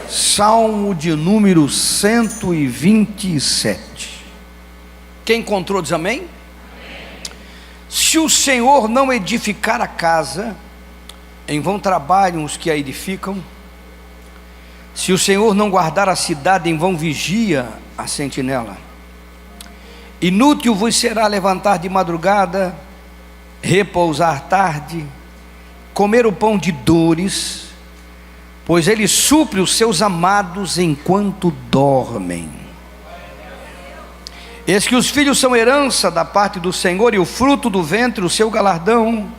Salmo de número 127. Quem encontrou diz amém? Amém. Se o Senhor não edificar a casa, em vão trabalham os que a edificam. Se o Senhor não guardar a cidade, em vão vigia a sentinela. Inútil vos será levantar de madrugada, repousar tarde, comer o pão de dores, pois ele supre os seus amados enquanto dormem. Eis que os filhos são herança da parte do Senhor, e o fruto do ventre o seu galardão.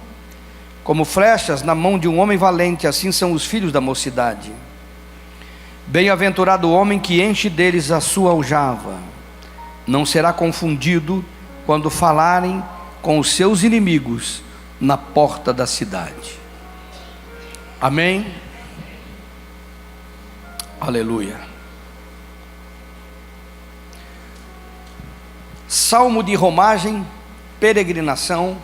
Como flechas na mão de um homem valente, assim são os filhos da mocidade. Bem-aventurado o homem que enche deles a sua aljava. Não será confundido quando falarem com os seus inimigos na porta da cidade. Amém? Aleluia. Salmo de romagem, peregrinação,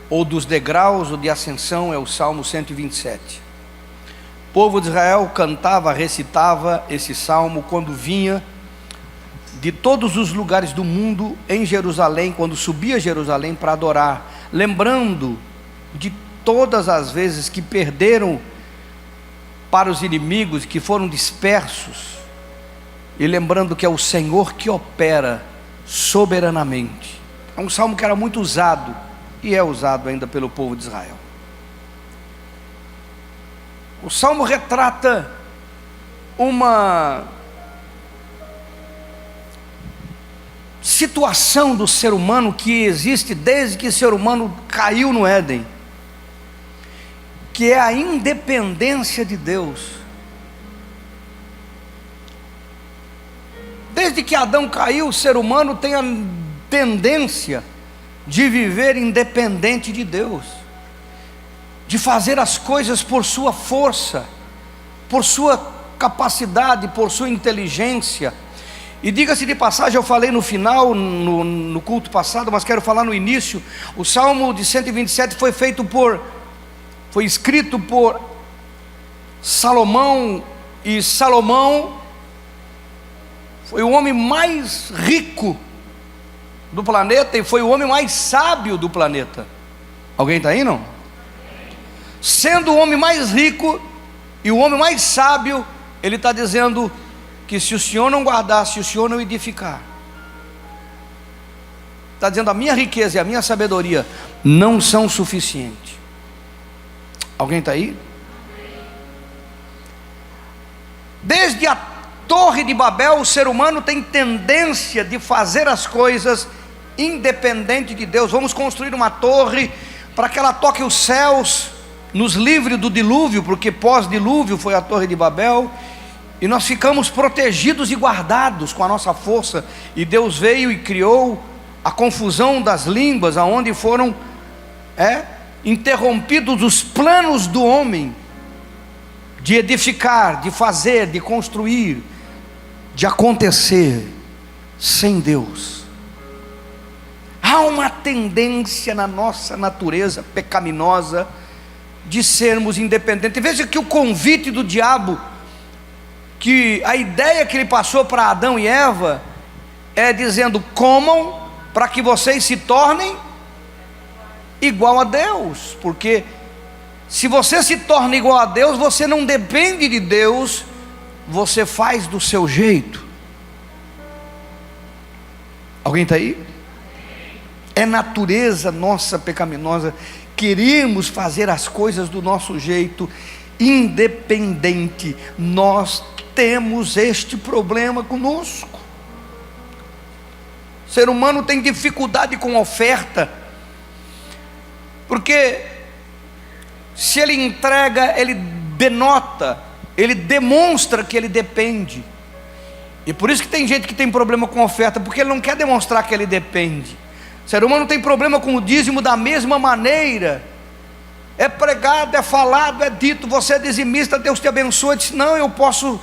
ou dos degraus, ou de ascensão, é o Salmo 127. O povo de Israel cantava, recitava esse salmo quando vinha de todos os lugares do mundo em Jerusalém, quando subia a Jerusalém para adorar, lembrando de todas as vezes que perderam para os inimigos, que foram dispersos, e lembrando que é o Senhor que opera soberanamente. É um salmo que era muito usado, e é usado ainda pelo povo de Israel. O salmo retrata uma situação do ser humano que existe desde que o ser humano caiu no Éden, que é a independência de Deus. Desde que Adão caiu, o ser humano tem a tendência de viver independente de Deus, de fazer as coisas por sua força, por sua capacidade, por sua inteligência. E diga-se de passagem, eu falei no final, no culto passado, mas quero falar no início. O Salmo de 127 foi escrito por Salomão, e Salomão foi o homem mais rico do planeta e foi o homem mais sábio do planeta. Alguém está aí, não? Sendo o homem mais rico e o homem mais sábio, ele está dizendo que se o Senhor não guardar, se o Senhor não edificar, está dizendo, a minha riqueza e a minha sabedoria não são suficientes. Alguém está aí? Desde a Torre de Babel, o ser humano tem tendência de fazer as coisas independente de Deus. Vamos construir uma torre para que ela toque os céus, nos livre do dilúvio, porque pós-dilúvio foi a Torre de Babel, e nós ficamos protegidos e guardados com a nossa força. E Deus veio e criou a confusão das línguas, aonde foram interrompidos os planos do homem de edificar, de fazer, de construir, de acontecer sem Deus. Há uma tendência na nossa natureza pecaminosa de sermos independentes. Veja que o convite do diabo, que a ideia que ele passou para Adão e Eva é dizendo: comam para que vocês se tornem igual a Deus, porque se você se torna igual a Deus, você não depende de Deus, você faz do seu jeito. Alguém está aí? É natureza nossa pecaminosa, queremos fazer as coisas do nosso jeito, independente. Nós temos este problema conosco. O ser humano tem dificuldade com oferta, porque se ele entrega, ele denota, ele demonstra que ele depende. E por isso que tem gente que tem problema com oferta, porque ele não quer demonstrar que ele depende. O ser humano tem problema com o dízimo da mesma maneira. É pregado, é falado, é dito: você é dizimista, Deus te abençoa. Diz: não, eu posso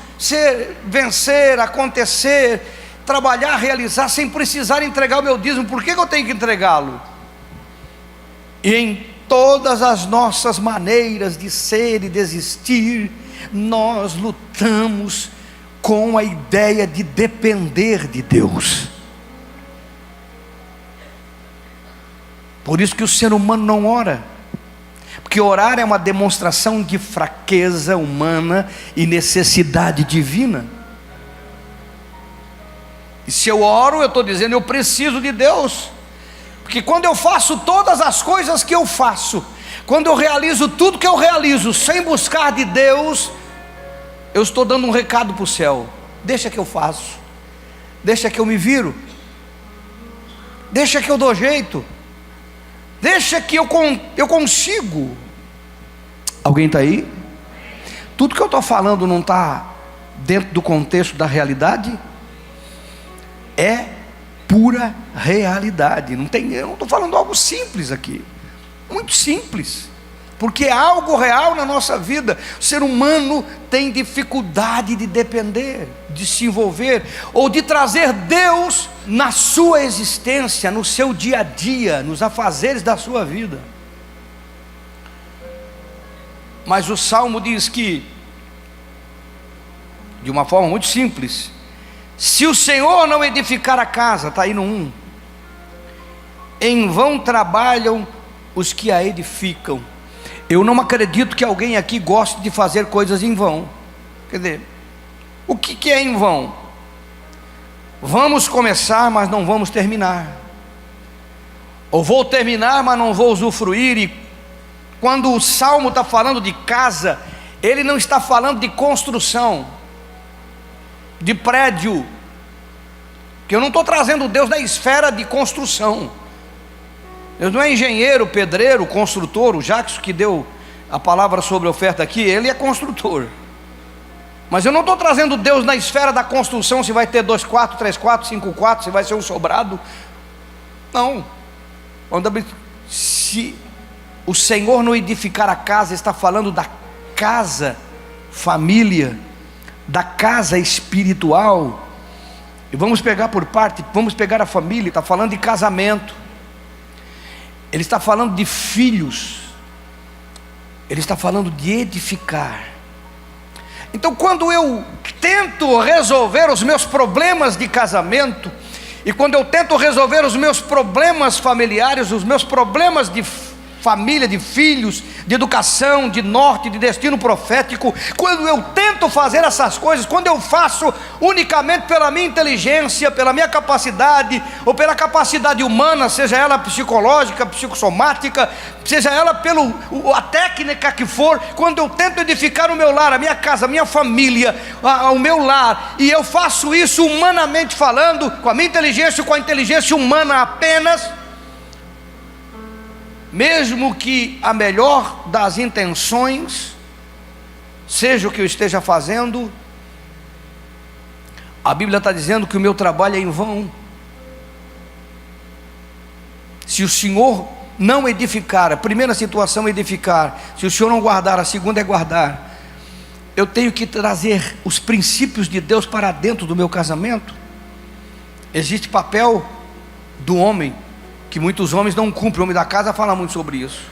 vencer, acontecer, trabalhar, realizar, sem precisar entregar o meu dízimo. Por que eu tenho que entregá-lo? E em todas as nossas maneiras de ser e de existir, nós lutamos com a ideia de depender de Deus. Por isso que o ser humano não ora, porque orar é uma demonstração de fraqueza humana e necessidade divina. E se eu oro, eu estou dizendo, eu preciso de Deus, porque quando eu faço todas as coisas que eu faço, quando eu realizo tudo que eu realizo, sem buscar de Deus, eu estou dando um recado para o céu: deixa que eu faço, deixa que eu me viro, deixa que eu dou jeito, deixa que eu consigo. Alguém está aí? Tudo que eu estou falando não está dentro do contexto da realidade? É pura realidade. Eu não estou falando algo simples aqui, muito simples, porque é algo real na nossa vida. O ser humano tem dificuldade de depender, de se envolver, ou de trazer Deus na sua existência, no seu dia a dia, nos afazeres da sua vida. Mas o Salmo diz que, de uma forma muito simples, se o Senhor não edificar a casa, está aí no 1, em vão trabalham os que a edificam. Eu não acredito que alguém aqui goste de fazer coisas em vão. Quer dizer, o que é em vão? Vamos começar, mas não vamos terminar, ou vou terminar, mas não vou usufruir. E quando o Salmo está falando de casa, ele não está falando de construção, de prédio, que eu não estou trazendo Deus da esfera de construção. Deus não é engenheiro, pedreiro, construtor. O Jackson, que deu a palavra sobre a oferta aqui, ele é construtor. Mas eu não estou trazendo Deus na esfera da construção, se vai ter 2 quartos, 3 quartos, 5 quartos, se vai ser um sobrado. Não. Se o Senhor não edificar a casa, está falando da casa, família, da casa espiritual. E vamos pegar por parte, vamos pegar a família. Está falando de casamento, ele está falando de filhos, ele está falando de edificar. Então, quando eu tento resolver os meus problemas de casamento, e quando eu tento resolver os meus problemas familiares, os meus problemas de família, de filhos, de educação, de norte, de destino profético, quando eu tento fazer essas coisas, quando eu faço unicamente pela minha inteligência, pela minha capacidade, ou pela capacidade humana, seja ela psicológica, psicossomática, seja ela pela a técnica que for, quando eu tento edificar o meu lar, a minha casa, a minha família, o meu lar, e eu faço isso humanamente falando, com a minha inteligência, com a inteligência humana apenas, mesmo que a melhor das intenções seja o que eu esteja fazendo, a Bíblia está dizendo que o meu trabalho é em vão. Se o Senhor não edificar, a primeira situação é edificar, se o Senhor não guardar, a segunda é guardar. Eu tenho que trazer os princípios de Deus para dentro do meu casamento. Existe papel do homem, que muitos homens não cumprem. O homem da casa fala muito sobre isso.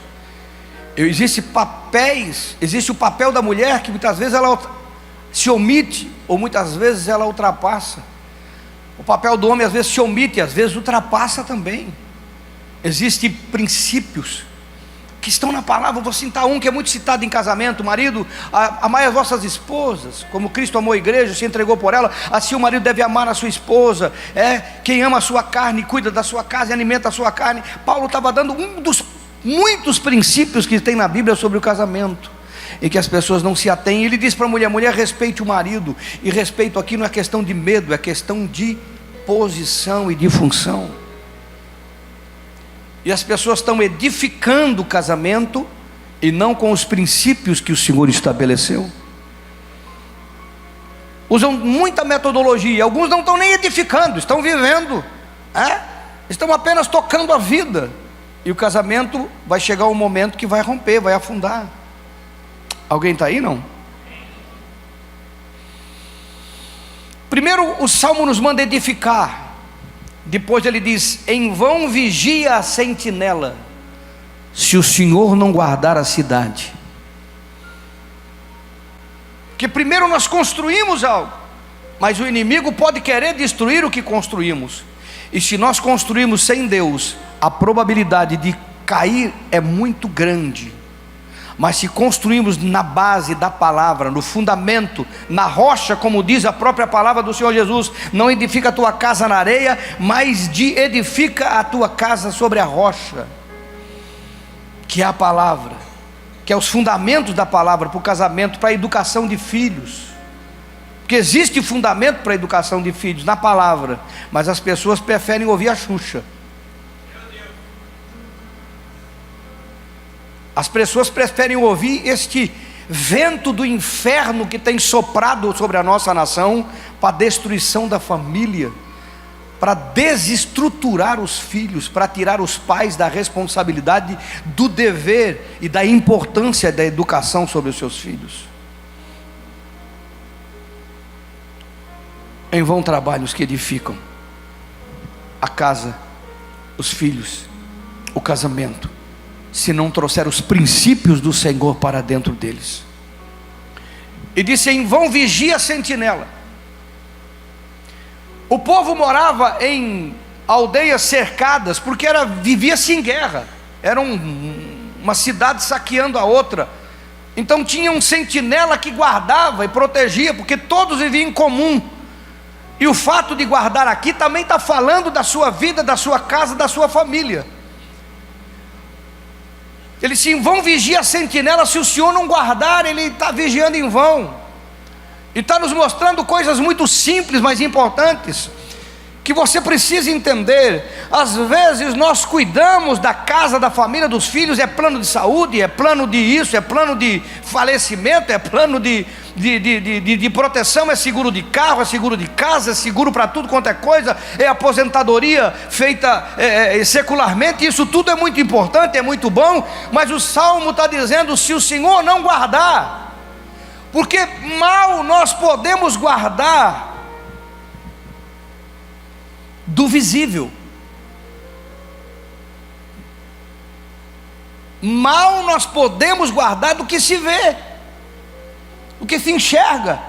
Existe papéis, existe o papel da mulher, que muitas vezes ela se omite, ou muitas vezes ela ultrapassa. O papel do homem às vezes se omite, às vezes ultrapassa também. Existem princípios que estão na palavra. Vou citar um que é muito citado em casamento: marido, amai as vossas esposas, como Cristo amou a igreja, se entregou por ela, assim o marido deve amar a sua esposa. Quem ama a sua carne, cuida da sua casa e alimenta a sua carne. Paulo estava dando um dos muitos princípios que tem na Bíblia sobre o casamento, e que as pessoas não se atêm. Ele diz para a mulher: mulher, respeite o marido. E respeito aqui não é questão de medo, é questão de posição e de função. E as pessoas estão edificando o casamento e não com os princípios que o Senhor estabeleceu. Usam muita metodologia. Alguns não estão nem edificando, estão vivendo, estão apenas tocando a vida. E o casamento vai chegar um momento que vai romper, vai afundar. Alguém está aí, não? Primeiro o Salmo nos manda edificar. Depois ele diz: em vão vigia a sentinela, se o Senhor não guardar a cidade. Porque primeiro nós construímos algo, mas o inimigo pode querer destruir o que construímos. E se nós construímos sem Deus, a probabilidade de cair é muito grande. Mas se construímos na base da palavra, no fundamento, na rocha, como diz a própria palavra do Senhor Jesus, não edifica a tua casa na areia, mas edifica a tua casa sobre a rocha, que é a palavra, que é os fundamentos da palavra para o casamento, para a educação de filhos. Porque existe fundamento para a educação de filhos na palavra, mas as pessoas preferem ouvir a Xuxa. As pessoas preferem ouvir este vento do inferno que tem soprado sobre a nossa nação para a destruição da família, para desestruturar os filhos, para tirar os pais da responsabilidade, do dever e da importância da educação sobre os seus filhos. Em vão trabalhos que edificam a casa, os filhos, o casamento, se não trouxer os princípios do Senhor para dentro deles. E disse: em vão vigia a sentinela. O povo morava em aldeias cercadas, porque vivia-se em guerra, era uma cidade saqueando a outra. Então tinha um sentinela que guardava e protegia, porque todos viviam em comum. E o fato de guardar aqui também está falando da sua vida, da sua casa, da sua família. Ele disse: em vão vigia a sentinela, se o Senhor não guardar, ele está vigiando em vão. E está nos mostrando coisas muito simples, mas importantes, que você precisa entender. Às vezes nós cuidamos da casa, da família, dos filhos, é plano de saúde, é plano de isso, é plano de falecimento, é plano de proteção, é seguro de carro, é seguro de casa, é seguro para tudo quanto é coisa, é aposentadoria feita secularmente. Isso tudo é muito importante, é muito bom, mas o Salmo está dizendo: se o Senhor não guardar, porque mal nós podemos guardar do visível, mal nós podemos guardar do que se vê, do que se enxerga,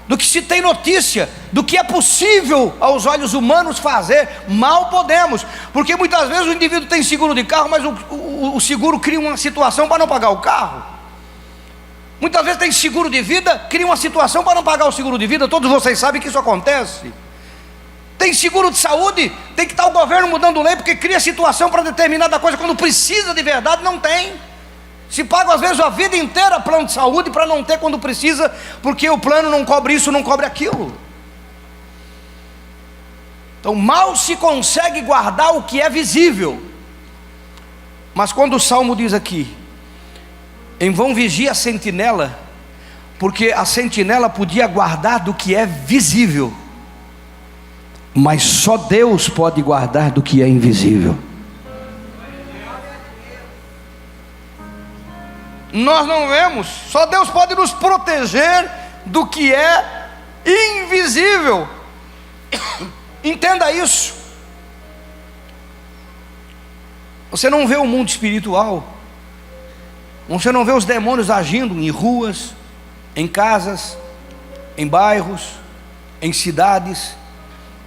do que se tem notícia, do que é possível aos olhos humanos fazer. Mal podemos, porque muitas vezes o indivíduo tem seguro de carro, mas o seguro cria uma situação para não pagar o carro. Muitas vezes tem seguro de vida, cria uma situação para não pagar o seguro de vida. Todos vocês sabem que isso acontece. Tem seguro de saúde, tem que estar o governo mudando lei, porque cria situação para determinada coisa, quando precisa de verdade não tem. Se paga às vezes a vida inteira plano de saúde para não ter quando precisa, porque o plano não cobre isso, não cobre aquilo. Então mal se consegue guardar o que é visível. Mas quando o Salmo diz aqui: em vão vigia a sentinela, porque a sentinela podia guardar do que é visível, mas só Deus pode guardar do que é invisível. Nós não vemos, só Deus pode nos proteger do que é invisível. Entenda isso. Você não vê o mundo espiritual, você não vê os demônios agindo em ruas, em casas, em bairros, em cidades,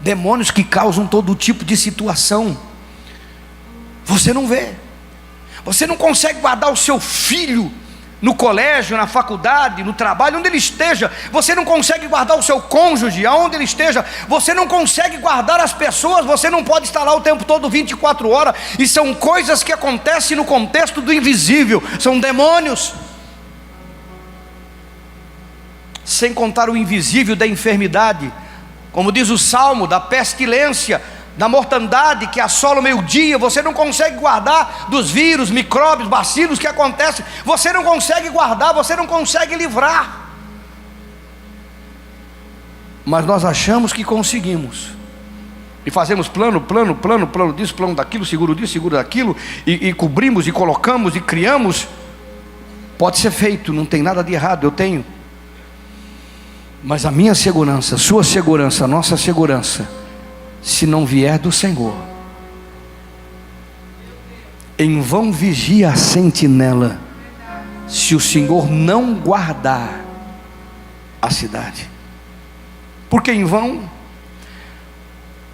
demônios que causam todo tipo de situação. Você não vê. Você não consegue guardar o seu filho no colégio, na faculdade, no trabalho, onde ele esteja. Você não consegue guardar o seu cônjuge, aonde ele esteja. Você não consegue guardar as pessoas. Você não pode estar lá o tempo todo, 24 horas. E são coisas que acontecem no contexto do invisível. São demônios. Sem contar o invisível da enfermidade, como diz o Salmo, da pestilência, da mortandade que assola o meio-dia. Você não consegue guardar dos vírus, micróbios, bacilos que acontecem. Você não consegue guardar, você não consegue livrar. Mas nós achamos que conseguimos, e fazemos plano disso, plano daquilo, seguro disso, seguro daquilo, e cobrimos, e colocamos, e criamos. Pode ser feito, não tem nada de errado, eu tenho. Mas a minha segurança, a sua segurança, a nossa segurança, se não vier do Senhor, em vão vigia a sentinela, se o Senhor não guardar. a cidade. Por que em vão?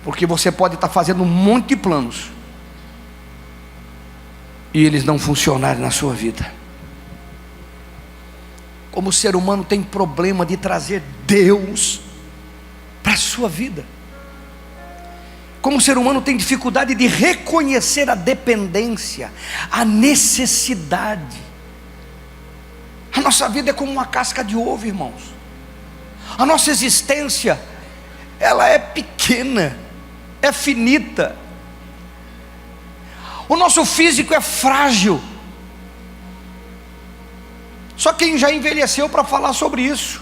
Porque você pode estar fazendo um monte de planos e eles não funcionarem na sua vida. Como o ser humano tem problema de trazer Deus para a sua vida. Como o ser humano tem dificuldade de reconhecer a dependência, a necessidade. A nossa vida é como uma casca de ovo, irmãos. A nossa existência, ela é pequena, é finita. O nosso físico é frágil. Só quem já envelheceu para falar sobre isso.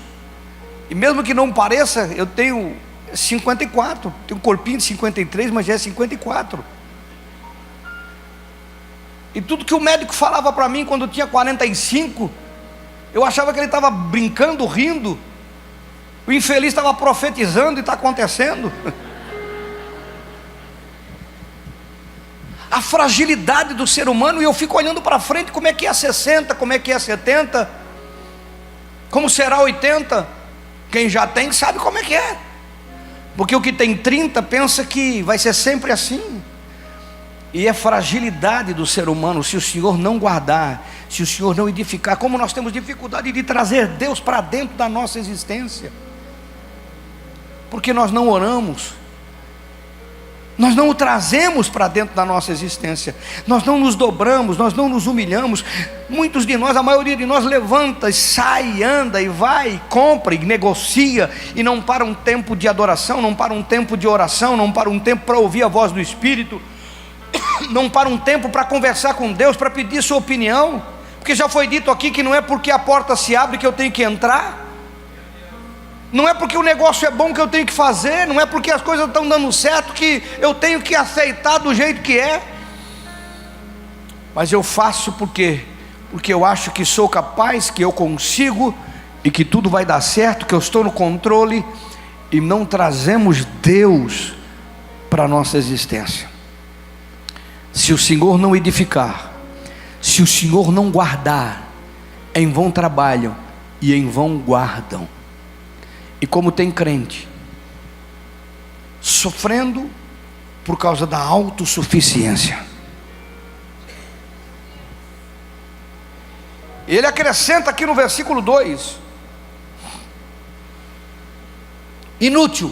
E mesmo que não pareça, eu tenho 54, tenho um corpinho de 53, mas já é 54. E tudo que o médico falava para mim quando eu tinha 45, eu achava que ele estava brincando, rindo. O infeliz estava profetizando e está acontecendo. A fragilidade do ser humano, e eu fico olhando para frente, como é que é 60, como é que é 70, como será 80, quem já tem sabe como é que é, porque o que tem 30 pensa que vai ser sempre assim, e é fragilidade do ser humano, se o Senhor não guardar, se o Senhor não edificar, como nós temos dificuldade de trazer Deus para dentro da nossa existência, porque nós não oramos, nós não o trazemos para dentro da nossa existência, nós não nos dobramos, nós não nos humilhamos. Muitos de nós, a maioria de nós levanta, sai, anda e vai, compra e negocia, e não para um tempo de adoração, não para um tempo de oração, não para um tempo para ouvir a voz do Espírito, não para um tempo para conversar com Deus, para pedir sua opinião, porque já foi dito aqui que não é porque a porta se abre que eu tenho que entrar, não é porque o negócio é bom que eu tenho que fazer, não é porque as coisas estão dando certo que eu tenho que aceitar do jeito que é, mas eu faço porque eu acho que sou capaz, que eu consigo, e que tudo vai dar certo, que eu estou no controle, e não trazemos Deus para a nossa existência. Se o Senhor não edificar, se o Senhor não guardar, em vão trabalham e em vão guardam. E como tem crente sofrendo por causa da autossuficiência. Ele acrescenta aqui no versículo 2: inútil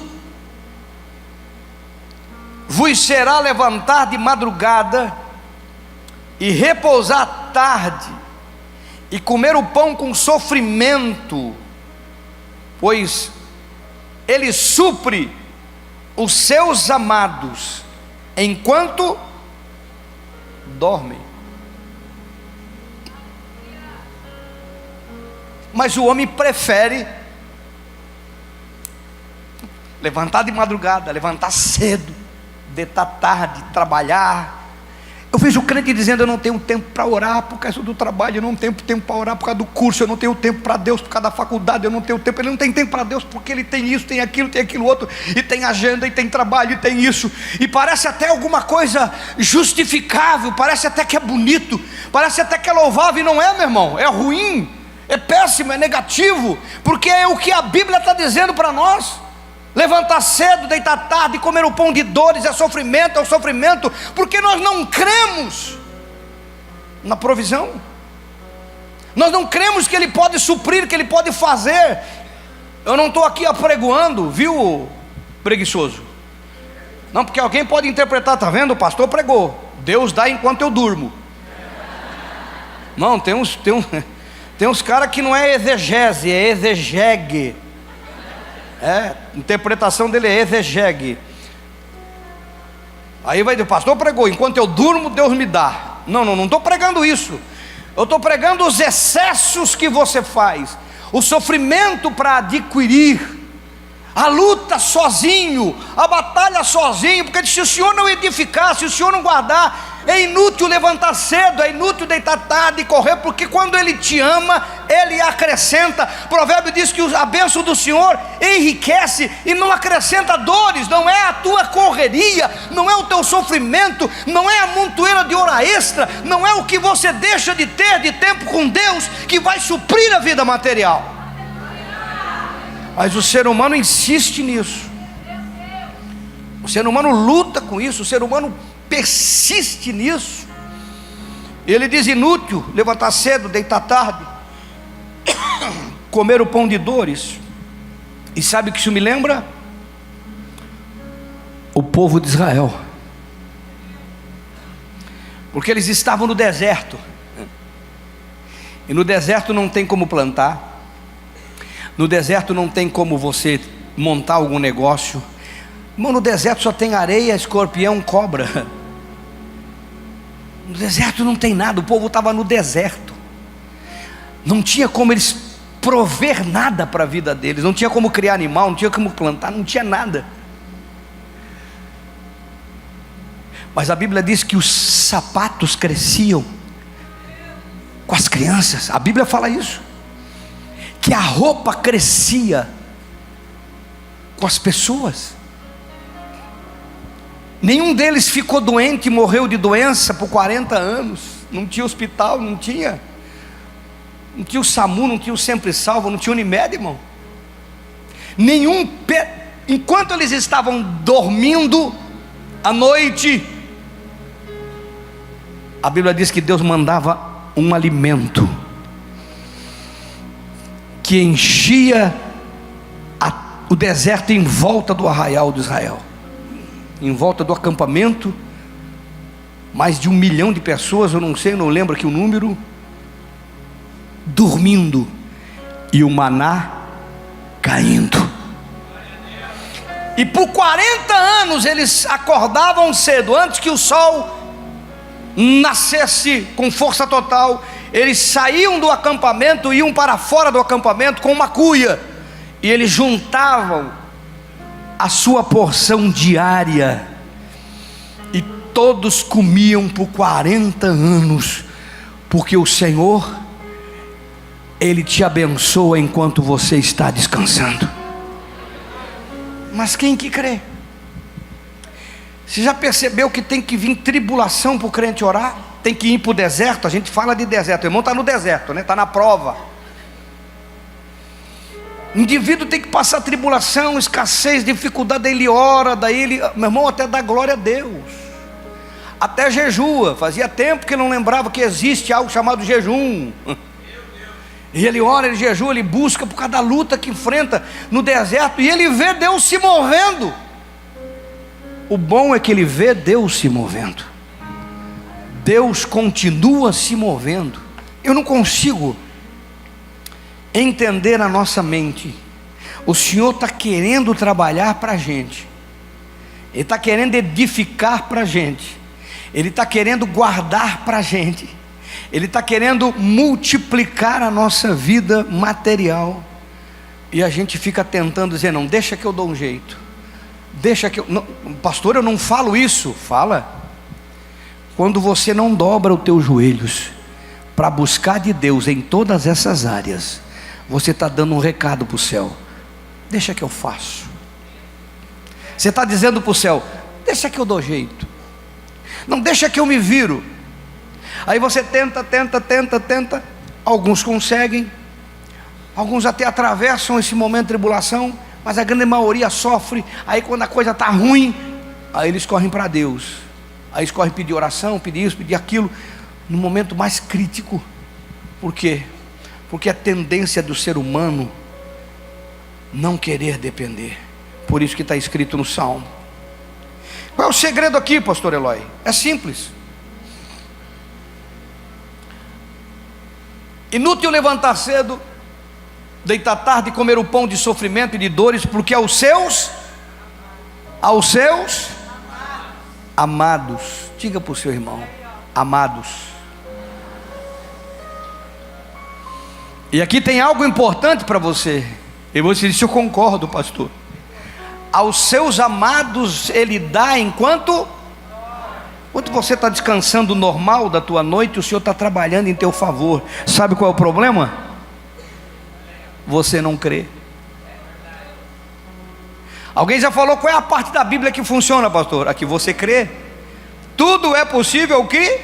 vos será levantar de madrugada e repousar tarde e comer o pão com sofrimento, pois Ele supre os seus amados enquanto dormem. Mas o homem prefere levantar de madrugada, levantar cedo, deitar tarde, trabalhar. Eu vejo o crente dizendo: eu não tenho tempo para orar por causa do trabalho, eu não tenho tempo para orar por causa do curso, eu não tenho tempo para Deus por causa da faculdade, eu não tenho tempo. Ele não tem tempo para Deus porque ele tem isso, tem aquilo outro, e tem agenda, e tem trabalho, e tem isso, e parece até alguma coisa justificável, parece até que é bonito, parece até que é louvável, e não é, meu irmão, é ruim, é péssimo, é negativo, porque é o que a Bíblia está dizendo para nós. Levantar cedo, deitar tarde, comer o pão de dores, é o sofrimento, porque nós não cremos na provisão, nós não cremos que Ele pode suprir, que Ele pode fazer. Eu não estou aqui apregoando, viu, preguiçoso? Não, porque alguém pode interpretar: está vendo, o pastor pregou, Deus dá enquanto eu durmo. Não, tem uns caras que não é exegese, é exegegue. A interpretação dele é exegegue. Aí vai dizer: o pastor pregou, enquanto eu durmo Deus me dá. Não estou pregando isso. Eu estou pregando os excessos que você faz, o sofrimento para adquirir, a luta sozinho, a batalha sozinho, porque se o Senhor não edificar, se o Senhor não guardar, é inútil levantar cedo, é inútil deitar tarde e correr, porque quando Ele te ama, Ele acrescenta. Provérbio diz que a bênção do Senhor enriquece e não acrescenta dores. Não é a tua correria, não é o teu sofrimento, não é a montoeira de hora extra, não é o que você deixa de ter de tempo com Deus que vai suprir a vida material. Mas o ser humano insiste nisso. O ser humano luta com isso. O ser humano persiste nisso. Ele diz: inútil levantar cedo, deitar tarde, comer o pão de dores. E sabe o que isso me lembra? O povo de Israel. Porque eles estavam no deserto. E no deserto não tem como plantar. No deserto não tem como você montar algum negócio. Irmão, no deserto só tem areia, escorpião, cobra. No deserto não tem nada. O povo estava no deserto. Não tinha como eles prover nada para a vida deles. Não tinha como criar animal, não tinha como plantar, não tinha nada. Mas a Bíblia diz que os sapatos cresciam com as crianças. A Bíblia fala isso, que a roupa crescia com as pessoas. Nenhum deles ficou doente e morreu de doença por 40 anos. Não tinha hospital, não tinha o SAMU, não tinha o Sempre Salvo, não tinha o Unimed, irmão. Enquanto eles estavam dormindo à noite, a Bíblia diz que Deus mandava um alimento que enchia o deserto em volta do arraial de Israel, em volta do acampamento. Mais de 1 milhão de pessoas, eu não sei, não lembro aqui o número, dormindo, e o maná caindo. E por 40 anos eles acordavam cedo, antes que o sol nascesse com força total. Eles saíam do acampamento, iam para fora do acampamento com uma cuia, e eles juntavam a sua porção diária, e todos comiam por 40 anos, porque o Senhor, Ele te abençoa enquanto você está descansando. Mas quem que crê? Você já percebeu que tem que vir tribulação para o crente orar? Tem que ir para o deserto. A gente fala de deserto, o irmão está no deserto, né? Está na prova. O indivíduo tem que passar tribulação, escassez, dificuldade. Daí ele ora, daí ele, meu irmão, até dá glória a Deus, até jejua. Fazia tempo que ele não lembrava que existe algo chamado jejum. E ele ora, ele jejua, ele busca por causa da luta que enfrenta no deserto, e ele vê Deus se movendo. O bom é que ele vê Deus se movendo. Deus continua se movendo. Eu não consigo entender na nossa mente. O Senhor está querendo trabalhar para a gente, Ele está querendo edificar para a gente, Ele está querendo guardar para a gente, Ele está querendo multiplicar a nossa vida material. E a gente fica tentando dizer: não, deixa que eu dou um jeito, deixa que eu... Não, pastor, eu não falo isso. Fala. Quando você não dobra os teus joelhos para buscar de Deus em todas essas áreas, você está dando um recado para o céu: deixa que eu faço. Você está dizendo para o céu: deixa que eu dou jeito, não, deixa que eu me viro. Aí você tenta, alguns conseguem, alguns até atravessam esse momento de tribulação, mas a grande maioria sofre. Aí quando a coisa está ruim, aí eles correm para Deus, aí eles correm pedir oração, pedir isso, pedir aquilo, no momento mais crítico. Por quê? Porque a tendência do ser humano não querer depender. Por isso que está escrito no Salmo. Qual é o segredo aqui, pastor Eloy? É simples. Inútil levantar cedo, deitar tarde e comer o pão de sofrimento e de dores, porque aos seus amados, diga para o seu irmão: amados. E aqui tem algo importante para você. E você disse: eu concordo, pastor. Aos seus amados Ele dá enquanto você está descansando normal da tua noite, o Senhor está trabalhando em teu favor. Sabe qual é o problema? Você não crê. Alguém já falou qual é a parte da Bíblia que funciona, pastor? Aqui você crê. Tudo é possível o que?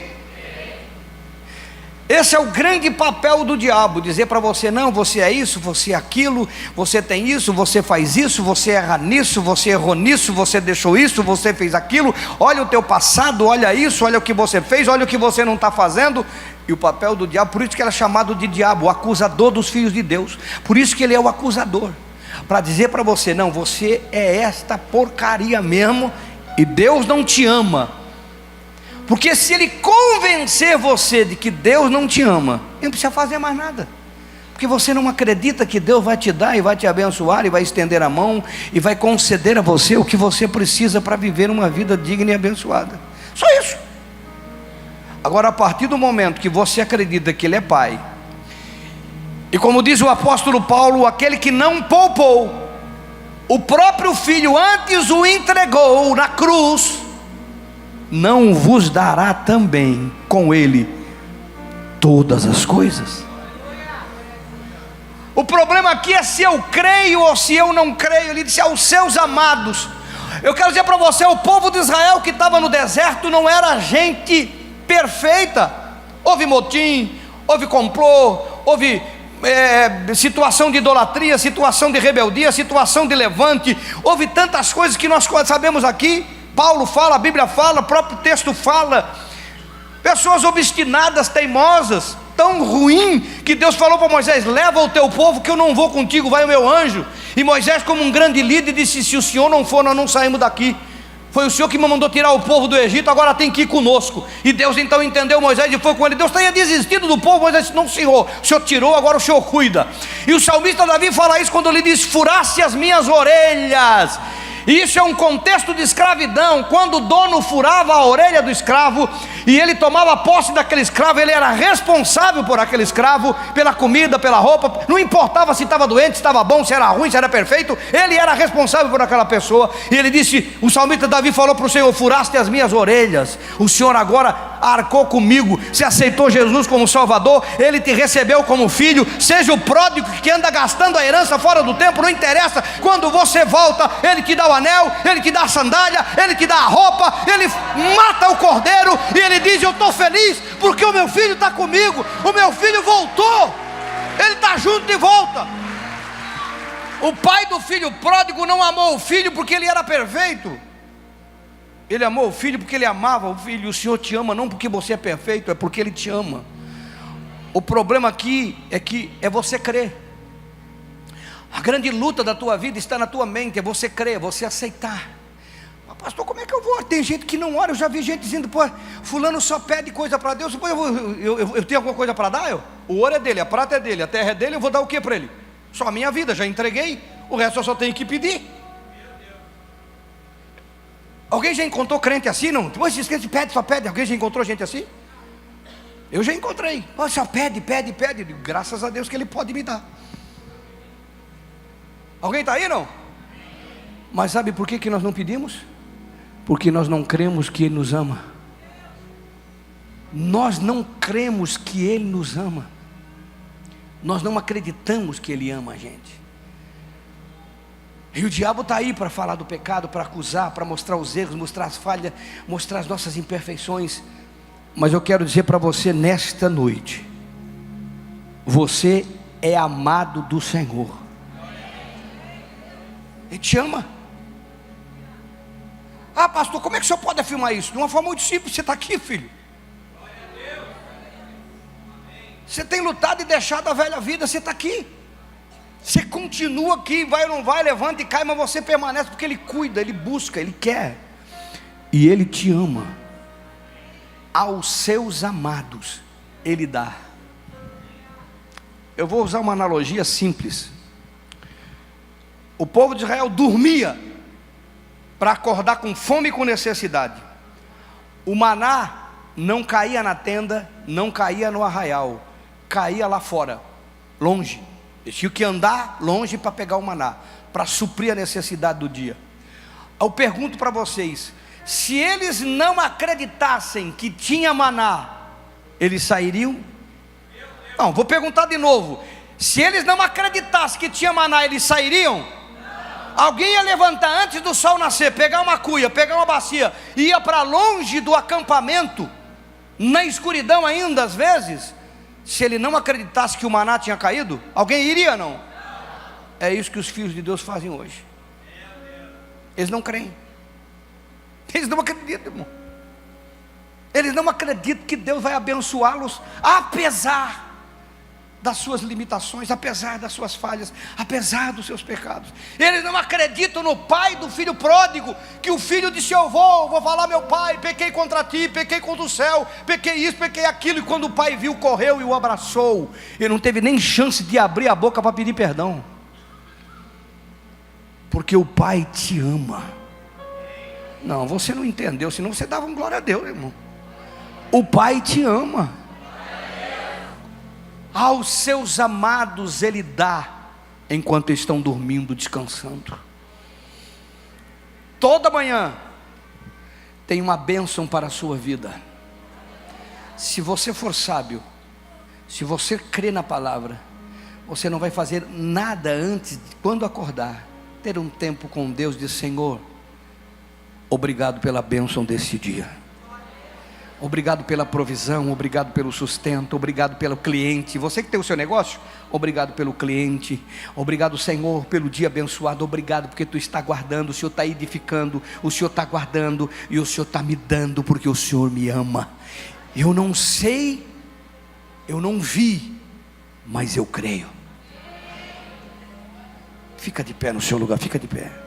Esse é o grande papel do diabo, dizer para você: não, você é isso, você é aquilo, você tem isso, você faz isso, você erra nisso, você errou nisso, você deixou isso, você fez aquilo, olha o teu passado, olha isso, olha o que você fez, olha o que você não está fazendo. E o papel do diabo, por isso que ele é chamado de diabo, o acusador dos filhos de Deus, por isso que ele é o acusador, para dizer para você: não, você é esta porcaria mesmo, e Deus não te ama. Porque se ele convencer você de que Deus não te ama, ele não precisa fazer mais nada, porque você não acredita que Deus vai te dar e vai te abençoar, e vai estender a mão, e vai conceder a você o que você precisa para viver uma vida digna e abençoada. Só isso. Agora, a partir do momento que você acredita que Ele é Pai, e como diz o apóstolo Paulo, aquele que não poupou o próprio Filho, antes o entregou na cruz, não vos dará também com Ele todas as coisas? O problema aqui é se eu creio ou se eu não creio. Ele disse aos seus amados. Eu quero dizer para você: o povo de Israel que estava no deserto não era gente perfeita. Houve motim, houve complô, houve situação de idolatria, situação de rebeldia, situação de levante, houve tantas coisas que nós sabemos aqui. Paulo fala, a Bíblia fala, o próprio texto fala. Pessoas obstinadas, teimosas, tão ruim, que Deus falou para Moisés: leva o teu povo que eu não vou contigo, vai o meu anjo. E Moisés, como um grande líder, disse: se o Senhor não for, nós não saímos daqui. Foi o Senhor que me mandou tirar o povo do Egito, agora tem que ir conosco. E Deus então entendeu Moisés e foi com ele. Deus tinha desistido do povo. Moisés disse: não, Senhor, o Senhor tirou, agora o Senhor cuida. E o salmista Davi fala isso quando ele diz: furasse as minhas orelhas. E isso é um contexto de escravidão. Quando o dono furava a orelha do escravo e ele tomava posse daquele escravo, ele era responsável por aquele escravo, pela comida, pela roupa. Não importava se estava doente, se estava bom, se era ruim, se era perfeito, ele era responsável por aquela pessoa. E ele disse, o salmista Davi falou para o Senhor: furaste as minhas orelhas. O Senhor agora arcou comigo. Se aceitou Jesus como Salvador, Ele te recebeu como filho. Seja o pródigo que anda gastando a herança fora do tempo, não interessa. Quando você volta, Ele te dá o anel, Ele te dá a sandália, Ele te dá a roupa, Ele mata o cordeiro e Ele diz: eu estou feliz porque o meu filho está comigo, o meu filho voltou, ele está junto de volta. O pai do filho pródigo não amou o filho porque ele era perfeito, ele amou o filho porque ele amava o filho. O Senhor te ama não porque você é perfeito, é porque Ele te ama. O problema aqui é que é você crer. A grande luta da tua vida está na tua mente, é você crer, você aceitar. Mas, pastor, como é que eu vou? Tem gente que não ora. Eu já vi gente dizendo: pô, fulano só pede coisa para Deus. Eu tenho alguma coisa para dar? O ouro é dele, a prata é dele, a terra é dele, eu vou dar o que para ele? Só a minha vida, já entreguei, o resto eu só tenho que pedir. Alguém já encontrou crente assim? Não? Depois diz que pede, só pede. Alguém já encontrou gente assim? Eu já encontrei. Pô, só pede. Graças a Deus que Ele pode me dar. Alguém está aí, não? Mas sabe por que nós não pedimos? Porque nós não cremos que Ele nos ama. Nós não cremos que Ele nos ama. Nós não acreditamos que Ele ama a gente. E o diabo está aí para falar do pecado, para acusar, para mostrar os erros, mostrar as falhas, mostrar as nossas imperfeições. Mas eu quero dizer para você nesta noite: você é amado do Senhor. Ele te ama. Ah, pastor, como é que o senhor pode afirmar isso? De uma forma muito simples: você está aqui, filho. Você tem lutado e deixado a velha vida, você está aqui. Você continua aqui, vai ou não vai, levanta e cai, mas você permanece porque Ele cuida, Ele busca, Ele quer. E Ele te ama. Aos seus amados Ele dá. Eu vou usar uma analogia simples. O povo de Israel dormia para acordar com fome e com necessidade. O maná não caía na tenda, não caía no arraial, caía lá fora, longe. Eles tinham que andar longe para pegar o maná, para suprir a necessidade do dia. Eu pergunto para vocês: se eles não acreditassem que tinha maná, eles sairiam? Não, vou perguntar de novo: se eles não acreditassem que tinha maná, eles sairiam? Não. Alguém ia levantar antes do sol nascer, pegar uma cuia, pegar uma bacia, ia para longe do acampamento, na escuridão ainda às vezes, se ele não acreditasse que o maná tinha caído, alguém iria não? É isso que os filhos de Deus fazem hoje. Eles não creem. Eles não acreditam, irmão. Eles não acreditam que Deus vai abençoá-los, apesar das suas limitações, apesar das suas falhas, apesar dos seus pecados. Eles não acreditam no pai do filho pródigo, que o filho disse: eu vou falar, meu pai, pequei contra ti, pequei contra o céu, pequei isso, pequei aquilo. E quando o pai viu, correu e o abraçou. Ele não teve nem chance de abrir a boca para pedir perdão, porque o pai te ama. Não, você não entendeu, senão você dava um glória a Deus, irmão. O pai te ama. Aos seus amados ele dá, enquanto estão dormindo, descansando. Toda manhã tem uma bênção para a sua vida. Se você for sábio, se você crê na palavra, você não vai fazer nada antes de, quando acordar, ter um tempo com Deus, de Senhor, obrigado pela bênção desse dia. Obrigado pela provisão, obrigado pelo sustento, obrigado pelo cliente. Você que tem o seu negócio, obrigado pelo cliente. Obrigado, Senhor, pelo dia abençoado. Obrigado porque Tu está guardando, o Senhor está edificando, o Senhor está guardando e o Senhor está me dando, porque o Senhor me ama. Eu não sei, eu não vi, mas eu creio. Fica de pé no seu lugar, fica de pé.